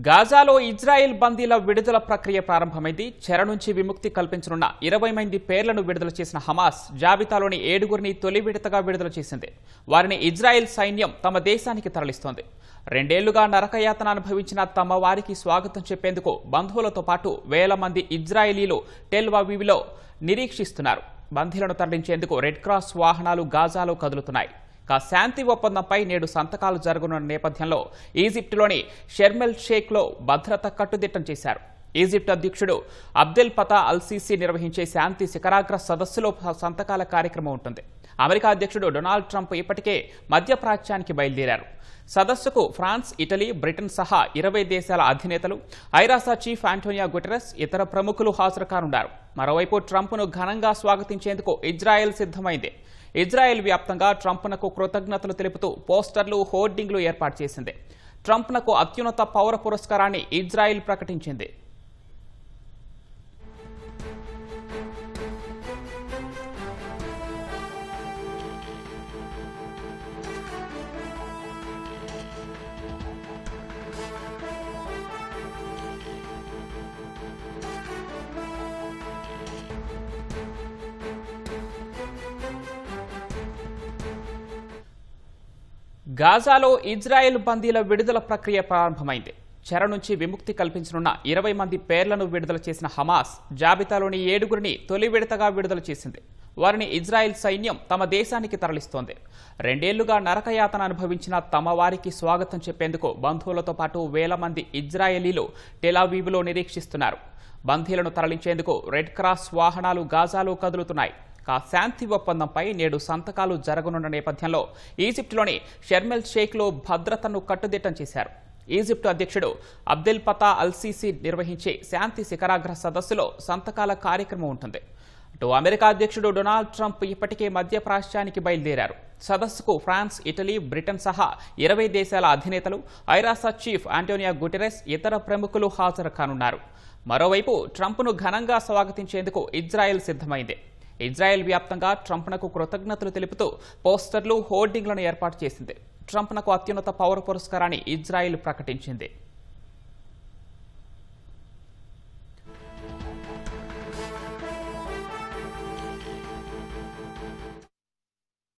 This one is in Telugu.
గాజాలో ఇజ్రాయెల్ బందీల విడుదల ప్రక్రియ ప్రారంభమైంది. చెర నుంచి విముక్తి కల్పించనున్న 20 మంది పేర్లను విడుదల చేసిన హమాస్ జాబితాలోని 7గురిని తొలి విడతగా విడుదల చేసింది. వారిని ఇజ్రాయెల్ సైన్యం తమ దేశానికి తరలిస్తోంది. 2 ఏళ్లుగా నరకయాతన అనుభవించిన తమ వారికి స్వాగతం చెప్పేందుకు బంధువులతో పాటు వేల మంది ఇజ్రాయేలీలు టెల్ అవీవ్లో నిరీక్షిస్తున్నారు. బందీలను తరలించేందుకు రెడ్ క్రాస్ వాహనాలు గాజాలో కదులుతున్నాయి. శాంతి ఒప్పందంపై నేడు సంతకాలు జరగనున్న నేపథ్యంలో ఈజిప్టులోని షర్మెల్ షేక్లో భద్రత కట్టుదిట్టం చేశారు. ఈజిప్ట్ అధ్యక్షుడు అబ్దెల్ ఫతా అల్-సీసీ నిర్వహించే శాంతి శిఖరాగ్ర సదస్సులో సంతకాల కార్యక్రమం ఉంటుంది. అమెరికా అధ్యక్షుడు డొనాల్డ్ ట్రంప్ ఇప్పటికే మధ్యప్రాచ్యానికి బయలుదేరారు. సదస్సుకు ఫ్రాన్స్, ఇటలీ, బ్రిటన్ సహా 20 దేశాల అధినేతలు, ఐరాసా చీఫ్ ఆంటోనియో గుటెరస్, ఇతర ప్రముఖులు హాజరు కానున్నారు. మరోవైపు ట్రంప్ను ఘనంగా స్వాగతించేందుకు ఇజ్రాయెల్ సిద్ధమైంది. ఇజ్రాయెల్ వ్యాప్తంగా ట్రంప్నకు కృతజ్ఞతలు తెలుపుతూ పోస్టర్లు, హోర్డింగ్లు ఏర్పాటు చేసింది. ట్రంప్నకు అత్యున్నత పౌర పురస్కారాన్ని ఇజ్రాయెల్ ప్రకటించింది. గాజాలో ఇజ్రాయెల్ బందీల విడుదల ప్రక్రియ ప్రారంభమైంది. చెర నుంచి విముక్తి కల్పించనున్న 20 మంది పేర్లను విడుదల చేసిన హమాస్ జాబితాలోని 7గురిని తొలి విడతగా విడుదల చేసింది. వారిని ఇజ్రాయెల్ సైన్యం తమ దేశానికి తరలిస్తోంది. 2 ఏళ్లుగా నరకయాతన అనుభవించిన తమ వారికి స్వాగతం చెప్పేందుకు బంధువులతో పాటు వేల మంది ఇజ్రాయేలీలు టెల్ అవీవ్లో నిరీక్షిస్తున్నారు. బందీలను తరలించేందుకు రెడ్ క్రాస్ వాహనాలు గాజాలో కదులుతున్నాయి. శాంతి ఒప్పందంపై నేడు సంతకాలు జరగనున్న నేపథ్యంలో ఈజిప్టులోని షర్మెల్ షేక్లో భద్రతను కట్టుదిట్టం చేశారు. ఈజిప్టు అధ్యక్షుడు అబ్దెల్ ఫతా అల్-సీసీ నిర్వహించే శాంతి శిఖరాగ్ర సదస్సులో సంతకాల కార్యక్రమం ఉంటుంది. అటు అమెరికా అధ్యక్షుడు డొనాల్డ్ ట్రంప్ ఇప్పటికే మధ్యప్రాచ్యానికి బయలుదేరారు. సదస్సుకు ఫ్రాన్స్, ఇటలీ, బ్రిటన్ సహా 20 దేశాల అధినేతలు, ఐరాసా చీఫ్ ఆంటోనియో గుటెరస్, ఇతర ప్రముఖులు హాజరు కానున్నారు. మరోవైపు ట్రంప్ను ఘనంగా స్వాగతించేందుకు ఇజ్రాయెల్ సిద్ధమైంది. ఇజ్రాయెల్ వ్యాప్తంగా ట్రంప్నకు కృతజ్ఞతలు తెలుపుతూ పోస్టర్లు, హోర్డింగ్లను ఏర్పాటు చేసింది. ట్రంప్నకు అత్యున్నత పౌర పురస్కారాన్ని ఇజ్రాయెల్ ప్రకటించింది.